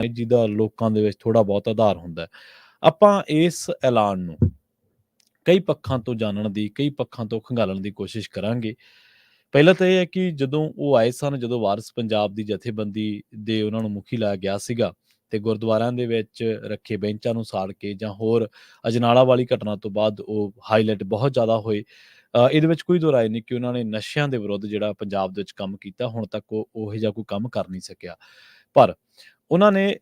ਜਿਹਦਾ ਲੋਕਾਂ ਦੇ ਵਿੱਚ ਥੋੜ੍ਹਾ ਬਹੁਤ ਆਧਾਰ ਹੁੰਦਾ ਹੈ। ਆਪਾਂ ਇਸ ਐਲਾਨ ਨੂੰ ਕਈ ਪੱਖਾਂ ਤੋਂ ਜਾਣਨ ਦੀ, ਕਈ ਪੱਖਾਂ ਤੋਂ ਖੰਗਾਲਣ ਦੀ ਕੋਸ਼ਿਸ਼ ਕਰਾਂਗੇ। ਪਹਿਲਾਂ ਤਾਂ ਇਹ ਹੈ ਕਿ ਜਦੋਂ ਉਹ ਆਏ ਸਨ, ਜਦੋਂ ਵਾਰਿਸ ਪੰਜਾਬ ਦੀ ਜਥੇਬੰਦੀ ਦੇ ਉਹਨਾਂ ਨੂੰ ਮੁਖੀ ਲਾਇਆ ਗਿਆ ਸੀਗਾ ਤੇ ਗੁਰਦੁਆਰਿਆਂ ਦੇ ਵਿੱਚ ਰੱਖੇ ਬੈਂਚਾਂ ਨੂੰ ਸਾੜ ਕੇ ਜਾਂ ਹੋਰ ਅਜਨਾਲਾ ਵਾਲੀ ਘਟਨਾ ਤੋਂ ਬਾਅਦ ਉਹ ਹਾਈਲਾਈਟ ਬਹੁਤ ਜ਼ਿਆਦਾ ਹੋਏ। ਇਹਦੇ ਵਿੱਚ ਕੋਈ ਦੋ ਰਾਏ ਨਹੀਂ ਕਿ ਉਹਨਾਂ ਨੇ ਨਸ਼ਿਆਂ ਦੇ ਵਿਰੁੱਧ ਜਿਹੜਾ ਪੰਜਾਬ ਦੇ ਵਿੱਚ ਕੰਮ ਕੀਤਾ, ਹੁਣ ਤੱਕ ਉਹ ਉਹੋ ਜਿਹਾ ਕੋਈ ਕੰਮ ਕਰ ਨਹੀਂ ਸਕਿਆ। ਪਰ ਉਹਨਾਂ ਨੇ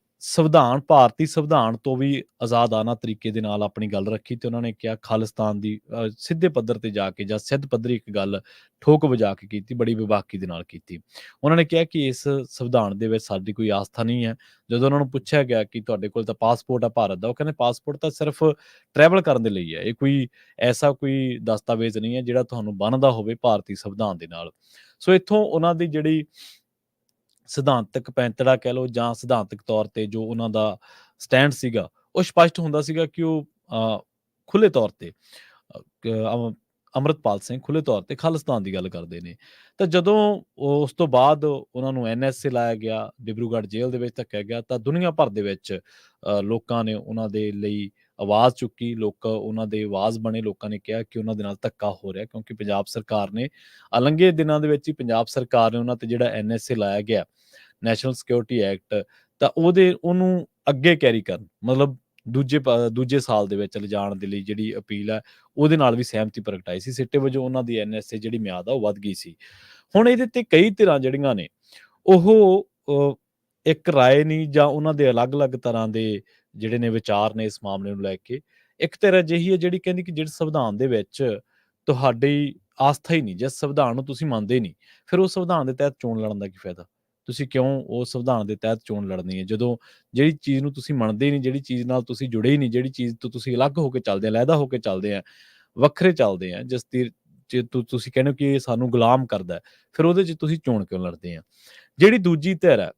ਭਾਰਤੀ ਸੰਵਿਧਾਨ ਤੋਂ ਵੀ ਆਜ਼ਾਦਾਨਾ ਤਰੀਕੇ ਦੇ ਨਾਲ ਆਪਣੀ ਗੱਲ ਰੱਖੀ ਤੇ ਉਹਨਾਂ ਨੇ ਕਿਹਾ ਖਾਲਿਸਤਾਨ ਦੀ ਸਿੱਧੇ ਪੱਧਰ ਤੇ ਜਾ ਕੇ ਜਾਂ ਸਿੱਧ ਪੱਧਰੀ ਇੱਕ ਗੱਲ ਠੋਕ ਵਜਾ ਕੇ ਕੀਤੀ, ਬੜੀ ਬੇਬਾਕੀ ਦੇ ਨਾਲ ਕੀਤੀ। ਉਹਨਾਂ ਨੇ ਕਿਹਾ ਕਿ ਇਸ ਸੰਵਿਧਾਨ ਦੇ ਵਿੱਚ ਸਾਡੀ ਕੋਈ ਆਸਥਾ ਨਹੀਂ ਹੈ। ਜਦੋਂ ਉਹਨਾਂ ਨੂੰ ਪੁੱਛਿਆ ਗਿਆ ਕਿ ਤੁਹਾਡੇ ਕੋਲ ਤਾਂ ਪਾਸਪੋਰਟ ਆ ਭਾਰਤ ਦਾ, ਉਹ ਕਹਿੰਦੇ ਪਾਸਪੋਰਟ ਤਾਂ ਸਿਰਫ ਟਰੈਵਲ ਕਰਨ ਦੇ ਲਈ ਹੈ, ਇਹ ਕੋਈ ਐਸਾ ਕੋਈ ਦਸਤਾਵੇਜ਼ ਨਹੀਂ ਹੈ ਜਿਹੜਾ ਤੁਹਾਨੂੰ ਬੰਨ੍ਹਦਾ ਹੋਵੇ ਭਾਰਤੀ ਸੰਵਿਧਾਨ ਦੇ ਨਾਲ। ਸੋ ਇੱਥੋਂ ਉਹਨਾਂ ਦੀ ਜਿਹੜੀ ਸਿਧਾਂਤਕ ਪੈਂਤੜਾ ਕਹਿ ਲਓ ਜਾਂ ਸਿਧਾਂਤਕ ਤੌਰ ਤੇ ਜੋ ਉਹਨਾਂ ਦਾ ਸਟੈਂਡ ਸੀਗਾ, ਉਹ ਸਪਸ਼ਟ ਹੁੰਦਾ ਸੀਗਾ ਕਿ ਉਹ ਖੁੱਲੇ ਤੌਰ ਤੇ ਅੰਮ੍ਰਿਤਪਾਲ ਸਿੰਘ ਖੁੱਲੇ ਤੌਰ ਤੇ ਖਾਲਿਸਤਾਨ ਦੀ ਗੱਲ ਕਰਦੇ ਨੇ। ਤਾਂ ਜਦੋਂ ਉਸ ਤੋਂ ਬਾਅਦ ਉਹਨਾਂ ਨੂੰ NSA ਲਾਇਆ ਗਿਆ, ਡਿਬਰੂਗੜ੍ਹ ਜੇਲ੍ਹ ਦੇ ਵਿੱਚ ਧੱਕਿਆ ਗਿਆ, ਤਾਂ ਦੁਨੀਆ ਭਰ ਦੇ ਵਿੱਚ ਲੋਕਾਂ ਨੇ ਉਹਨਾਂ ਦੇ ਲਈ ਆਵਾਜ਼ ਚੁੱਕੀ, ਲੋਕ ਉਹਨਾਂ ਦੇ ਆਵਾਜ਼ ਬਣੇ। ਲੋਕਾਂ ਨੇ ਕਿਹਾ ਕਿ ਉਹਨਾਂ ਦੇ ਨਾਲ ਧੱਕਾ ਹੋ ਰਿਹਾ, ਕਿਉਂਕਿ ਪੰਜਾਬ ਸਰਕਾਰ ਨੇ ਅਲੰਘੇ ਦਿਨਾਂ ਦੇ ਵਿੱਚ ਹੀ ਪੰਜਾਬ ਸਰਕਾਰ ਨੇ ਉਹਨਾਂ ਤੇ ਜਿਹੜਾ NSA ਲਾਇਆ ਗਿਆ, ਨੈਸ਼ਨਲ ਸਿਕਿਉਰਿਟੀ ਐਕਟ, ਤਾਂ ਉਹਨੂੰ ਅੱਗੇ ਕੈਰੀ ਕਰਨ, ਮਤਲਬ ਦੂਜੇ ਸਾਲ ਦੇ ਵਿੱਚ ਲਿਜਾਣ ਦੇ ਲਈ ਜਿਹੜੀ ਅਪੀਲ ਹੈ, ਉਹਦੇ ਨਾਲ ਵੀ ਸਹਿਮਤੀ ਪ੍ਰਗਟਾਈ ਸੀ। ਸਿੱਟੇ ਵਜੋਂ ਉਹਨਾਂ ਦੀ NSA ਜਿਹੜੀ ਮਿਆਦ ਆ ਉਹ ਵੱਧ ਗਈ ਸੀ। ਹੁਣ ਇਹਦੇ ਤੇ ਕਈ ਧਿਰਾਂ ਜਿਹੜੀਆਂ ਨੇ ਉਹ ਇੱਕ ਰਾਏ ਨਹੀਂ ਜਾਂ ਉਹਨਾਂ ਦੇ ਅਲੱਗ-ਅਲੱਗ ਤਰ੍ਹਾਂ ਦੇ ਜਿਹੜੇ ਨੇ ਵਿਚਾਰ ਨੇ ਇਸ ਮਾਮਲੇ ਨੂੰ ਲੈ ਕੇ। ਇੱਕ ਧਿਰ ਅਜਿਹੀ ਹੈ ਜਿਹੜੀ ਕਹਿੰਦੀ ਕਿ ਜਿਹੜੇ ਸੰਵਿਧਾਨ ਦੇ ਵਿੱਚ ਤੁਹਾਡੀ ਆਸਥਾ ਹੀ ਨਹੀਂ, ਜਿਸ ਸੰਵਿਧਾਨ ਨੂੰ ਤੁਸੀਂ ਮੰਨਦੇ ਨਹੀਂ, ਫਿਰ ਉਸ ਸੰਵਿਧਾਨ ਦੇ ਤਹਿਤ ਚੋਣ ਲੜਨ ਦਾ ਕੀ ਫਾਇਦਾ? ਤੁਸੀਂ ਕਿਉਂ ਉਸ ਸੰਵਿਧਾਨ ਦੇ ਤਹਿਤ ਚੋਣ ਲੜਨੀ ਹੈ, ਜਦੋਂ ਜਿਹੜੀ ਚੀਜ਼ ਨੂੰ ਤੁਸੀਂ ਮੰਨਦੇ ਹੀ ਨਹੀਂ, ਜਿਹੜੀ ਚੀਜ਼ ਨਾਲ ਤੁਸੀਂ ਜੁੜੇ ਹੀ ਨਹੀਂ, ਜਿਹੜੀ ਚੀਜ਼ ਤੋਂ ਤੁਸੀਂ ਅਲੱਗ ਹੋ ਕੇ ਚੱਲਦੇ ਆ, ਅਲੱਗਾ ਹੋ ਕੇ ਚੱਲਦੇ ਆ, ਵੱਖਰੇ ਚੱਲਦੇ ਆ, ਜਿਸ ਦੀ ਤੁਸੀਂ ਕਹਿੰਦੇ ਹੋ ਕਿ ਇਹ ਸਾਨੂੰ ਗੁਲਾਮ ਕਰਦਾ, ਫਿਰ ਉਹਦੇ 'ਚ ਤੁਸੀਂ ਚੋਣ ਕਿਉਂ ਲੜਦੇ ਆ? ਜਿਹੜੀ ਦੂਜੀ ਧਿਰ ਹੈ,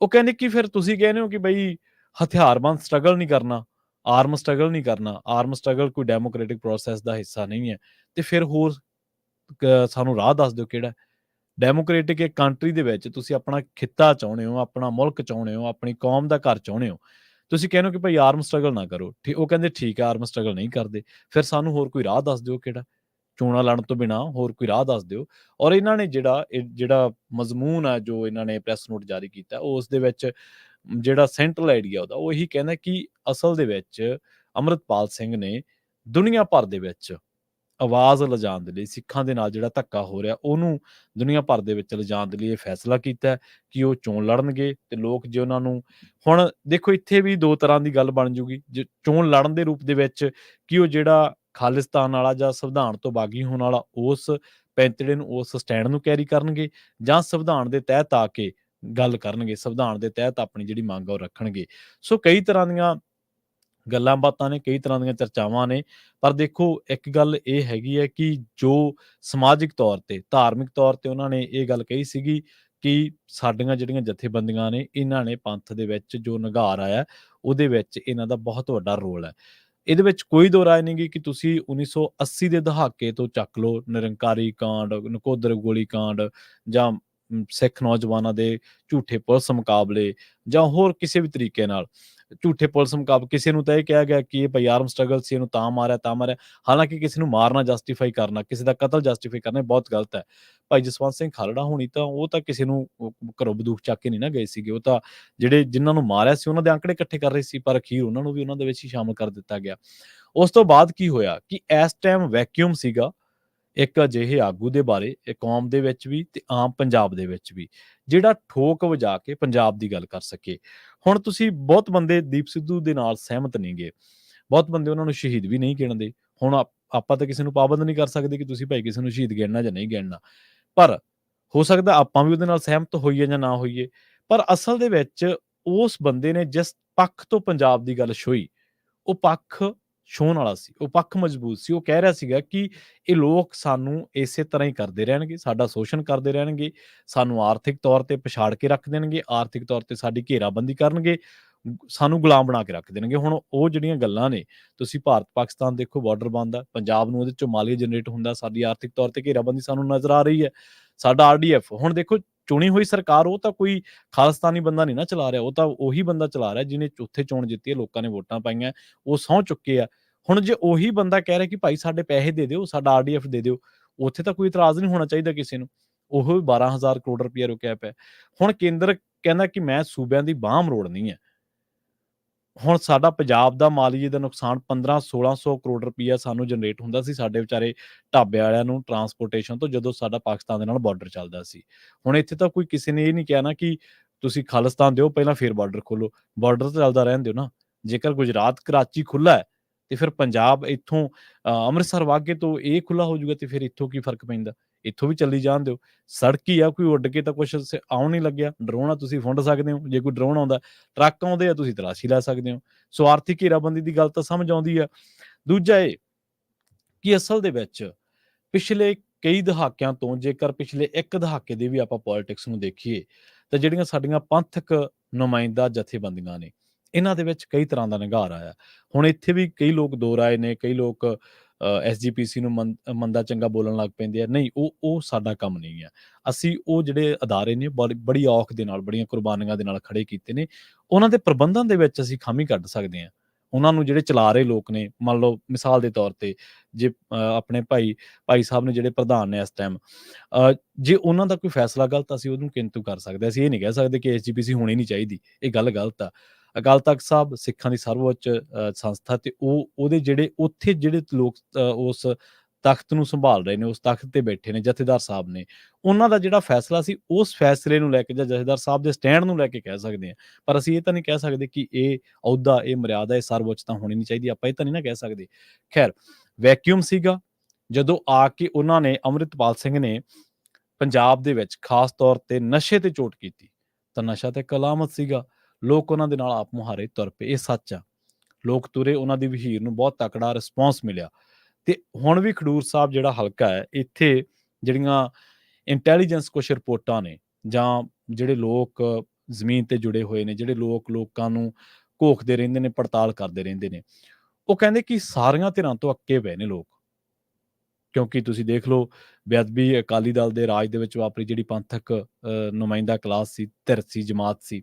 ਉਹ ਕਹਿੰਦੇ ਕਿ ਫਿਰ ਤੁਸੀਂ ਕਹਿੰਦੇ ਹੋ ਕਿ ਬਈ ਹਥਿਆਰਬੰਦ ਸਟਰਗਲ ਨਹੀਂ ਕਰਨਾ, ਆਰਮ ਸਟਰਗਲ ਨਹੀਂ ਕਰਨਾ, ਆਰਮ ਸਟਰਗਲ ਕੋਈ ਡੈਮੋਕ੍ਰੈਟਿਕ ਪ੍ਰੋਸੈਸ ਦਾ ਹਿੱਸਾ ਨਹੀਂ ਹੈ, ਤੇ ਫਿਰ ਹੋਰ ਸਾਨੂੰ ਰਾਹ ਦੱਸ ਦਿਓ ਕਿਹੜਾ। ਡੈਮੋਕ੍ਰੇਟਿਕ ਇੱਕ ਕੰਟਰੀ ਦੇ ਵਿੱਚ ਤੁਸੀਂ ਆਪਣਾ ਖਿੱਤਾ ਚਾਹੁੰਦੇ ਹੋ, ਆਪਣਾ ਮੁਲਕ ਚਾਹੁੰਦੇ ਹੋ, ਆਪਣੀ ਕੌਮ ਦਾ ਘਰ ਚਾਹੁੰਦੇ ਹੋ, ਤੁਸੀਂ ਕਹਿੰਦੇ ਹੋ ਕਿ ਭਾਈ ਆਰਮ ਸਟਰਗਲ ਨਾ ਕਰੋ। ਉਹ ਕਹਿੰਦੇ ਠੀਕ ਹੈ, ਆਰਮ ਸਟਰਗਲ ਨਹੀਂ ਕਰਦੇ, ਫਿਰ ਸਾਨੂੰ ਹੋਰ ਕੋਈ ਰਾਹ ਦੱਸ ਦਿਓ ਕਿਹੜਾ, ਚੋਣਾਂ ਲੜਨ ਤੋਂ ਬਿਨਾਂ ਹੋਰ ਕੋਈ ਰਾਹ ਦੱਸ ਦਿਓ। ਔਰ ਇਹਨਾਂ ਨੇ ਜਿਹੜਾ ਮਜ਼ਮੂਨ ਹੈ, ਜੋ ਇਹਨਾਂ ਨੇ ਪ੍ਰੈਸ ਨੋਟ ਜਾਰੀ ਕੀਤਾ, ਉਸ ਦੇ ਵਿੱਚ ਜਿਹੜਾ ਸੈਂਟਰਲ ਆਈਡੀਆ ਉਹਦਾ ਉਹ ਇਹੀ ਕਹਿੰਦਾ ਕਿ ਅਸਲ ਦੇ ਵਿੱਚ ਅੰਮ੍ਰਿਤਪਾਲ ਸਿੰਘ ਨੇ ਦੁਨੀਆ ਭਰ ਦੇ ਵਿੱਚ ਆਵਾਜ਼ ਲਿਜਾਣ ਦੇ ਲਈ, ਸਿੱਖਾਂ ਦੇ ਨਾਲ ਜਿਹੜਾ ਧੱਕਾ ਹੋ ਰਿਹਾ ਉਹਨੂੰ ਦੁਨੀਆ ਭਰ ਦੇ ਵਿੱਚ ਲਿਜਾਣ ਦੇ ਲਈ ਇਹ ਫੈਸਲਾ ਕੀਤਾ ਕਿ ਉਹ ਚੋਣ ਲੜਨਗੇ। ਤੇ ਲੋਕ ਜੇ ਉਹਨਾਂ ਨੂੰ, ਹੁਣ ਦੇਖੋ ਇੱਥੇ ਵੀ ਦੋ ਤਰ੍ਹਾਂ ਦੀ ਗੱਲ ਬਣ ਜੂਗੀ, ਜੇ ਚੋਣ ਲੜਨ ਦੇ ਰੂਪ ਦੇ ਵਿੱਚ ਕਿ ਉਹ ਜਿਹੜਾ ਖਾਲਿਸਤਾਨ ਵਾਲਾ ਜਾਂ ਸੰਵਿਧਾਨ ਤੋਂ ਬਾਗੀ ਹੋਣ ਵਾਲਾ ਉਸ ਪੈਂਤੜੇ ਨੂੰ, ਉਸ ਸਟੈਂਡ ਨੂੰ ਕੈਰੀ ਕਰਨਗੇ, ਜਾਂ ਸੰਵਿਧਾਨ ਦੇ ਤਹਿਤ ਆ ਕੇ ਗੱਲ ਕਰਨਗੇ, ਸੰਵਿਧਾਨ ਦੇ ਤਹਿਤ ਆਪਣੀ ਜਿਹੜੀ ਮੰਗ ਆ ਉਹ ਰੱਖਣਗੇ। ਸੋ ਕਈ ਤਰ੍ਹਾਂ ਦੀਆਂ ਗੱਲਾਂ ਬਾਤਾਂ ਨੇ, ਕਈ ਤਰ੍ਹਾਂ ਦੀਆਂ ਚਰਚਾਵਾਂ ਨੇ। ਪਰ ਦੇਖੋ ਇੱਕ ਗੱਲ ਇਹ ਹੈਗੀ ਹੈ ਕਿ ਜੋ ਸਮਾਜਿਕ ਤੌਰ ਤੇ, ਧਾਰਮਿਕ ਤੌਰ ਤੇ ਉਹਨਾਂ ਨੇ ਇਹ ਗੱਲ ਕਹੀ ਸੀਗੀ ਕਿ ਸਾਡੀਆਂ ਜਿਹੜੀਆਂ ਜਥੇਬੰਦੀਆਂ ਨੇ, ਇਹਨਾਂ ਨੇ ਪੰਥ ਦੇ ਵਿੱਚ ਜੋ ਨਿਘਾਰ ਆਇਆ ਉਹਦੇ ਵਿੱਚ ਇਹਨਾਂ ਦਾ ਬਹੁਤ ਵੱਡਾ ਰੋਲ ਹੈ। ਇਹਦੇ ਵਿੱਚ ਕੋਈ ਦੋ ਰਾਏ ਨਹੀਂ ਗੀ ਕਿ ਤੁਸੀਂ 1980 ਦੇ ਦਹਾਕੇ ਤੋਂ ਚੱਕ ਲਓ, ਨਿਰੰਕਾਰੀ ਕਾਂਡ, ਨਕੋਦਰ ਗੋਲੀ ਕਾਂਡ, ਜਾਂ ਸਿੱਖ ਨੌਜਵਾਨਾਂ ਦੇ ਝੂਠੇ ਪੁਲਿਸ ਮੁਕਾਬਲੇ, ਜਾਂ ਹੋਰ ਕਿਸੇ ਵੀ ਤਰੀਕੇ ਨਾਲ ਝੂਠੇ ਪੁਲਿਸ ਮੁਕਾਬਲੇ, ਕਿਸੇ ਨੂੰ ਤਾਂ ਇਹ ਕਿਹਾ ਗਿਆ ਕਿ ਇਹ ਭਾਈ ਆਰਮ ਸਟਰਗਲ ਸੀ, ਇਹਨੂੰ ਤਾਂ ਮਾਰਿਆ। ਹਾਲਾਂਕਿ ਕਿਸੇ ਨੂੰ ਮਾਰਨਾ ਜਸਟੀਫਾਈ ਕਰਨਾ, ਕਿਸੇ ਦਾ ਕਤਲ ਜਸਟੀਫਾਈ ਕਰਨਾ ਬਹੁਤ ਗਲਤ ਹੈ। ਭਾਈ ਜਸਵੰਤ ਸਿੰਘ ਖਾਲੜਾ ਹੋਣੀ ਤਾਂ ਉਹ ਤਾਂ ਕਿਸੇ ਨੂੰ ਘਰੋਂ ਬੰਦੂਕ ਚੱਕ ਕੇ ਨਹੀਂ ਨਾ ਗਏ ਸੀਗੇ, ਉਹ ਤਾਂ ਜਿਨ੍ਹਾਂ ਨੂੰ ਮਾਰਿਆ ਸੀ ਉਹਨਾਂ ਦੇ ਅੰਕੜੇ ਇਕੱਠੇ ਕਰ ਰਹੇ ਸੀ, ਪਰ ਅਖੀਰ ਉਹਨਾਂ ਨੂੰ ਵੀ ਉਹਨਾਂ ਦੇ ਵਿੱਚ ਹੀ ਸ਼ਾਮਲ ਕਰ ਦਿੱਤਾ ਗਿਆ। ਉਸ ਤੋਂ ਬਾਅਦ ਕੀ ਹੋਇਆ ਕਿ ਇਸ ਟਾਈਮ ਵੈਕਿਊਮ ਸੀਗਾ ਇੱਕ ਅਜਿਹੇ ਆਗੂ ਦੇ ਬਾਰੇ, ਇਹ ਕੌਮ ਦੇ ਵਿੱਚ ਵੀ ਤੇ ਆਮ ਪੰਜਾਬ ਦੇ ਵਿੱਚ ਵੀ, ਜਿਹੜਾ ਠੋਕ ਵਜਾ ਕੇ ਪੰਜਾਬ ਦੀ ਗੱਲ ਕਰ ਸਕੇ। ਹੁਣ ਤੁਸੀਂ ਬਹੁਤ ਬੰਦੇ ਦੀਪ ਸਿੱਧੂ ਦੇ ਨਾਲ ਸਹਿਮਤ ਨਹੀਂ ਗੇ, ਬਹੁਤ ਬੰਦੇ ਉਹਨਾਂ ਨੂੰ ਸ਼ਹੀਦ ਵੀ ਨਹੀਂ ਗਿਣਦੇ। ਹੁਣ ਆਪਾਂ ਤਾਂ ਕਿਸੇ ਨੂੰ ਪਾਬੰਦ ਨਹੀਂ ਕਰ ਸਕਦੇ ਕਿ ਤੁਸੀਂ ਭਾਈ ਕਿਸੇ ਨੂੰ ਸ਼ਹੀਦ ਗਿਣਨਾ ਜਾਂ ਨਹੀਂ ਗਿਣਨਾ, ਪਰ ਹੋ ਸਕਦਾ ਆਪਾਂ ਵੀ ਉਹਦੇ ਨਾਲ ਸਹਿਮਤ ਹੋਈਏ ਜਾਂ ਨਾ ਹੋਈਏ। ਪਰ ਅਸਲ ਦੇ ਵਿੱਚ ਉਸ ਬੰਦੇ ਨੇ ਜਿਸ ਪੱਖ ਤੋਂ ਪੰਜਾਬ ਦੀ ਗੱਲ ਛੋਈ, ਉਹ ਪੱਖ ਛੋਹਣ ਵਾਲਾ ਸੀ, ਉਹ ਪੱਖ ਮਜ਼ਬੂਤ ਸੀ। ਉਹ ਕਹਿ ਰਿਹਾ ਸੀਗਾ ਕਿ ਇਹ ਲੋਕ ਸਾਨੂੰ ਇਸੇ ਤਰ੍ਹਾਂ ਹੀ ਕਰਦੇ ਰਹਿਣਗੇ, ਸਾਡਾ ਸ਼ੋਸ਼ਣ ਕਰਦੇ ਰਹਿਣਗੇ, ਸਾਨੂੰ ਆਰਥਿਕ ਤੌਰ ਤੇ ਪਛਾੜ ਕੇ ਰੱਖ ਦੇਣਗੇ, ਆਰਥਿਕ ਤੌਰ ਤੇ ਸਾਡੀ ਘੇਰਾਬੰਦੀ ਕਰਨਗੇ, ਸਾਨੂੰ ਗੁਲਾਮ ਬਣਾ ਕੇ ਰੱਖ ਦੇਣਗੇ। ਹੁਣ ਉਹ ਜਿਹੜੀਆਂ ਗੱਲਾਂ ਨੇ, ਤੁਸੀਂ ਭਾਰਤ ਪਾਕਿਸਤਾਨ ਦੇਖੋ, ਬਾਰਡਰ ਬੰਦ ਆ, ਪੰਜਾਬ ਨੂੰ ਉਹਦੇ ਚੋਂ ਮਾਲੀਆ ਜਨਰੇਟ ਹੁੰਦਾ, ਸਾਡੀ ਆਰਥਿਕ ਤੌਰ ਤੇ ਘੇਰਾਬੰਦੀ ਸਾਨੂੰ ਨਜ਼ਰ ਆ ਰਹੀ ਹੈ, ਸਾਡਾ RDF। ਹੁਣ ਦੇਖੋ ਚੁਣੀ ਹੋਈ ਸਰਕਾਰ ਉਹ ਤਾਂ ਕੋਈ ਖਾਲਿਸਤਾਨੀ ਬੰਦਾ ਨਹੀਂ ਨਾ ਚਲਾ ਰਿਹਾ, ਉਹ ਤਾਂ ਉਹੀ ਬੰਦਾ ਚਲਾ ਰਿਹਾ ਜਿਹਨੇ ਉੱਥੇ ਚੋਣ ਜਿੱਤੀ ਹੈ, ਲੋਕਾਂ ਨੇ ਵੋਟਾਂ ਪਾਈਆਂ, ਉਹ ਸਹੁੰ ਚੁੱਕੇ ਆ। ਹੁਣ ਜੇ ਉਹੀ ਬੰਦਾ ਕਹਿ ਰਿਹਾ ਕਿ ਭਾਈ ਸਾਡੇ ਪੈਸੇ ਦੇ ਦਿਓ, ਸਾਡਾ ਆਰਡੀਐਫ ਦੇ ਦਿਓ, ਉੱਥੇ ਤਾਂ ਕੋਈ ਇਤਰਾਜ਼ ਨਹੀਂ ਹੋਣਾ ਚਾਹੀਦਾ ਕਿਸੇ ਨੂੰ। ਉਹ ਵੀ 12,000 ਕਰੋੜ ਰੁਪਇਆ ਰੁਕਿਆ ਪਿਆ। ਹੁਣ ਕੇਂਦਰ ਕਹਿੰਦਾ ਕਿ ਮੈਂ ਸੂਬਿਆਂ ਦੀ ਬਾਂਹ ਮਰੋੜਨੀ ਹੈ। ਹੁਣ ਸਾਡਾ ਪੰਜਾਬ ਦਾ ਮਾਲੀਏ ਦਾ ਨੁਕਸਾਨ 1500-1600 ਕਰੋੜ ਰੁਪਈਆ ਸਾਨੂੰ ਜਨਰੇਟ ਹੁੰਦਾ ਸੀ ਸਾਡੇ ਵਿਚਾਰੇ ਢਾਬੇ ਵਾਲਿਆਂ ਨੂੰ ਟਰਾਂਸਪੋਰਟੇਸ਼ਨ ਤੋਂ, ਜਦੋਂ ਸਾਡਾ ਪਾਕਿਸਤਾਨ ਦੇ ਨਾਲ ਬਾਰਡਰ ਚੱਲਦਾ ਸੀ। ਹੁਣ ਇੱਥੇ ਤਾਂ ਕੋਈ ਕਿਸੇ ਨੇ ਇਹ ਨਹੀਂ ਕਿਹਾ ਨਾ ਕਿ ਤੁਸੀਂ ਖਾਲਿਸਤਾਨ ਦਿਓ ਪਹਿਲਾਂ ਫਿਰ ਬਾਰਡਰ ਖੋਲੋ, ਬਾਰਡਰ ਤਾਂ ਚੱਲਦਾ ਰਹਿਣ ਦਿਓ ਨਾ। ਜੇਕਰ ਗੁਜਰਾਤ ਕਰਾਚੀ ਖੁੱਲ੍ਹਾ ਹੈ ਤੇ ਫਿਰ ਪੰਜਾਬ ਇੱਥੋਂ ਅੰਮ੍ਰਿਤਸਰ ਵਾਘੇ ਤੋਂ ਇਹ ਖੁੱਲ੍ਹਾ ਹੋ ਜਾਊਗਾ ਤੇ ਫਿਰ ਇੱਥੋਂ ਕੀ ਫਰਕ ਪੈਂਦਾ? ਇੱਥੋਂ ਵੀ ਚੱਲੀ ਜਾਣ ਦਿਓ। ਸੜਕ ਹੀ ਆ, ਕੋਈ ਉੱਡ ਕੇ ਤਾਂ ਕੁਛ ਆਉਣ ਨਹੀਂ ਲੱਗਿਆ। ਡਰੋਨ ਆ, ਤੁਸੀਂ ਫੁੰਡ ਸਕਦੇ ਹੋ ਜੇ ਕੋਈ ਡਰੋਨ ਆਉਂਦਾ। ਟਰੱਕ ਆਉਂਦੇ ਆ, ਤੁਸੀਂ ਤਲਾਸ਼ੀ ਲੈ ਸਕਦੇ ਹੋ। ਸੋ ਆਰਥਿਕ ਘੇਰਾਬੰਦੀ ਦੀ ਗੱਲ ਤਾਂ ਸਮਝ ਆਉਂਦੀ ਆ। ਦੂਜਾ ਇਹ ਕਿ ਅਸਲ ਦੇ ਵਿੱਚ ਪਿਛਲੇ ਕਈ ਦਹਾਕਿਆਂ ਤੋਂ, ਜੇਕਰ ਪਿਛਲੇ 1 ਦਹਾਕੇ ਦੀ ਵੀ ਆਪਾਂ ਪੋਲਿਟਿਕਸ ਨੂੰ ਦੇਖੀਏ, ਤਾਂ ਜਿਹੜੀਆਂ ਸਾਡੀਆਂ ਪੰਥਕ ਨੁਮਾਇੰਦਾ ਜਥੇਬੰਦੀਆਂ ਨੇ, ਇਹਨਾਂ ਦੇ ਵਿੱਚ ਕਈ ਤਰ੍ਹਾਂ ਦਾ ਨਿਘਾਰ ਆਇਆ। ਹੁਣ ਇੱਥੇ ਵੀ ਕਈ ਲੋਕ ਦੋ ਰਾਏ ਨੇ, ਕਈ ਲੋਕ ਐਸਜੀਪੀਸੀ ਨੂੰ ਮੰਦਾ ਚੰਗਾ ਬੋਲਣ ਲੱਗ ਪੈਂਦੇ ਆ। ਨਹੀਂ, ਉਹ ਸਾਡਾ ਕੰਮ ਨਹੀਂ ਹੈ। ਅਸੀਂ ਉਹ ਜਿਹੜੇ ਅਦਾਰੇ ਨੇ ਬੜੀ ਔਖ ਦੇ ਨਾਲ, ਬੜੀਆਂ ਕੁਰਬਾਨੀਆਂ ਦੇ ਨਾਲ ਖੜੇ ਕੀਤੇ ਨੇ। ਉਹਨਾਂ ਦੇ ਪ੍ਰਬੰਧਨ ਦੇ ਵਿੱਚ ਅਸੀਂ ਖਾਮੀ ਕੱਢ ਸਕਦੇ ਹਾਂ। ਉਹਨਾਂ ਨੂੰ ਜਿਹੜੇ ਚਲਾ ਰਹੇ ਲੋਕ ਨੇ, ਮੰਨ ਲਓ ਮਿਸਾਲ ਦੇ ਤੌਰ ਤੇ ਜੇ ਆਪਣੇ ਭਾਈ ਸਾਹਿਬ ਨੇ ਜਿਹੜੇ ਪ੍ਰਧਾਨ ਨੇ ਇਸ ਟਾਈਮ, ਜੇ ਉਹਨਾਂ ਦਾ ਕੋਈ ਫੈਸਲਾ ਗਲਤ, ਅਸੀਂ ਉਹਨੂੰ ਕਿੰਤੂ ਕਰ ਸਕਦੇ ਹਾਂ। ਅਸੀਂ ਇਹ ਨਹੀਂ ਕਹਿ ਸਕਦੇ ਕਿ ਐਸਜੀਪੀਸੀ ਹੋਣੀ ਨਹੀਂ ਚਾਹੀਦੀ, ਇਹ ਗੱਲ ਗਲਤ ਆ। ਅਕਾਲ ਤਖ਼ਤ ਸਾਹਿਬ ਸਿੱਖਾਂ ਦੀ ਸਰਵਉੱਚ ਸੰਸਥਾ, ਤੇ ਉਹਦੇ ਜਿਹੜੇ ਉੱਥੇ ਜਿਹੜੇ ਲੋਕ ਉਸ ਤਖ਼ਤ ਨੂੰ ਸੰਭਾਲ ਰਹੇ ਨੇ, ਉਸ ਤਖ਼ਤ ਤੇ ਬੈਠੇ ਨੇ, ਜਥੇਦਾਰ ਸਾਹਿਬ ਨੇ, ਉਹਨਾਂ ਦਾ ਜਿਹੜਾ ਫੈਸਲਾ ਸੀ, ਉਸ ਫੈਸਲੇ ਨੂੰ ਲੈ ਕੇ ਜਾਂ ਜਥੇਦਾਰ ਸਾਹਿਬ ਦੇ ਸਟੈਂਡ ਨੂੰ ਲੈ ਕੇ ਕਹਿ ਸਕਦੇ ਹਾਂ। ਪਰ ਅਸੀਂ ਇਹ ਤਾਂ ਨਹੀਂ ਕਹਿ ਸਕਦੇ ਕਿ ਇਹ ਅਹੁਦਾ, ਇਹ ਮਰਿਆਦਾ, ਇਹ ਸਰਵਉੱਚਤਾ ਹੋਣੀ ਨਹੀਂ ਚਾਹੀਦੀ। ਆਪਾਂ ਇਹ ਤਾਂ ਨਹੀਂ ਨਾ ਕਹਿ ਸਕਦੇ। ਖੈਰ, ਵੈਕਿਊਮ ਸੀਗਾ ਜਦੋਂ ਆ ਕੇ ਉਹਨਾਂ ਨੇ, ਅੰਮ੍ਰਿਤਪਾਲ ਸਿੰਘ ਨੇ ਪੰਜਾਬ ਦੇ ਵਿੱਚ ਖਾਸ ਤੌਰ ਤੇ ਨਸ਼ੇ ਤੇ ਚੋਟ ਕੀਤੀ, ਤਾਂ ਨਸ਼ਾ ਤਾਂ ਇੱਕ ਅਲਾਮਤ ਸੀਗਾ। ਲੋਕ ਉਹਨਾਂ ਦੇ ਨਾਲ ਆਪ ਮੁਹਾਰੇ ਤੁਰ ਪਏ, ਇਹ ਸੱਚ ਆ। ਲੋਕ ਤੁਰੇ, ਉਹਨਾਂ ਦੀ ਵਹੀਰ ਨੂੰ ਬਹੁਤ ਤਕੜਾ ਰਿਸਪੌਂਸ ਮਿਲਿਆ। ਤੇ ਹੁਣ ਵੀ ਖਡੂਰ ਸਾਹਿਬ ਜਿਹੜਾ ਹਲਕਾ ਹੈ, ਇੱਥੇ ਜਿਹੜੀਆਂ ਇੰਟੈਲੀਜੈਂਸ ਕੁਛ ਰਿਪੋਰਟਾਂ ਨੇ, ਜਾਂ ਜਿਹੜੇ ਲੋਕ ਜ਼ਮੀਨ ਤੇ ਜੁੜੇ ਹੋਏ ਨੇ, ਜਿਹੜੇ ਲੋਕਾਂ ਨੂੰ ਘੋਖਦੇ ਰਹਿੰਦੇ ਨੇ, ਪੜਤਾਲ ਕਰਦੇ ਰਹਿੰਦੇ ਨੇ, ਉਹ ਕਹਿੰਦੇ ਕਿ ਸਾਰੀਆਂ ਧਿਰਾਂ ਤੋਂ ਅੱਕੇ ਪਏ ਨੇ ਲੋਕ। ਕਿਉਂਕਿ ਤੁਸੀਂ ਦੇਖ ਲਓ, ਬੇਅਦਬੀ ਅਕਾਲੀ ਦਲ ਦੇ ਰਾਜ ਦੇ ਵਿੱਚ ਵਾਪਰੀ, ਜਿਹੜੀ ਪੰਥਕ ਨੁਮਾਇੰਦਾ ਕਲਾਸ ਸੀ, ਧਿਰ ਸੀ, ਜਮਾਤ ਸੀ,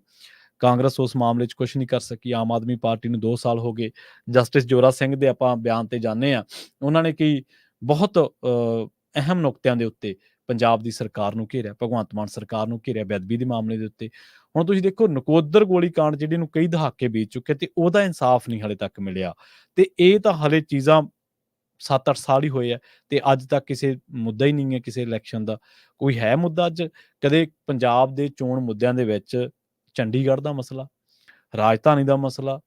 ਕਾਂਗਰਸ ਉਸ ਮਾਮਲੇ 'ਚ ਕੁਛ ਨਹੀਂ ਕਰ ਸਕੀ। ਆਮ ਆਦਮੀ ਪਾਰਟੀ ਨੂੰ 2 ਸਾਲ ਹੋ ਗਏ। ਜਸਟਿਸ ਜ਼ੋਰਾ ਸਿੰਘ ਦੇ ਆਪਾਂ ਬਿਆਨ ਤੇ ਜਾਂਦੇ ਹਾਂ, ਉਹਨਾਂ ਨੇ ਕਈ ਬਹੁਤ ਅਹਿਮ ਨੁਕਤਿਆਂ ਦੇ ਉੱਤੇ ਪੰਜਾਬ ਦੀ ਸਰਕਾਰ ਨੂੰ ਘੇਰਿਆ, ਭਗਵੰਤ ਮਾਨ ਸਰਕਾਰ ਨੂੰ ਘੇਰਿਆ ਬੇਅਦਬੀ ਦੇ ਮਾਮਲੇ ਦੇ ਉੱਤੇ। ਹੁਣ ਤੁਸੀਂ ਦੇਖੋ, ਨਕੋਦਰ ਗੋਲੀਕਾਂਡ ਜਿਹੜੇ ਨੂੰ ਕਈ ਦਹਾਕੇ ਬੀਤ ਚੁੱਕੇ ਤੇ ਉਹਦਾ ਇਨਸਾਫ ਨਹੀਂ ਹਾਲੇ ਤੱਕ ਮਿਲਿਆ। ਤੇ ਇਹ ਤਾਂ ਹਾਲੇ ਚੀਜ਼ਾਂ 7-8 ਸਾਲ ਹੀ ਹੋਏ ਆ ਤੇ ਅੱਜ ਤੱਕ ਕਿਸੇ ਮੁੱਦਾ ਹੀ ਨਹੀਂ ਹੈ ਕਿਸੇ ਇਲੈਕਸ਼ਨ ਦਾ। ਕੋਈ ਹੈ ਮੁੱਦਾ ਅੱਜ? ਕਦੇ ਪੰਜਾਬ ਦੇ ਚੋਣ ਮੁੱਦਿਆਂ ਦੇ ਵਿੱਚ ਚੰਡੀਗੜ੍ਹ ਦਾ ਮਸਲਾ, ਰਾਜਧਾਨੀ ਦਾ ਮਸਲਾ,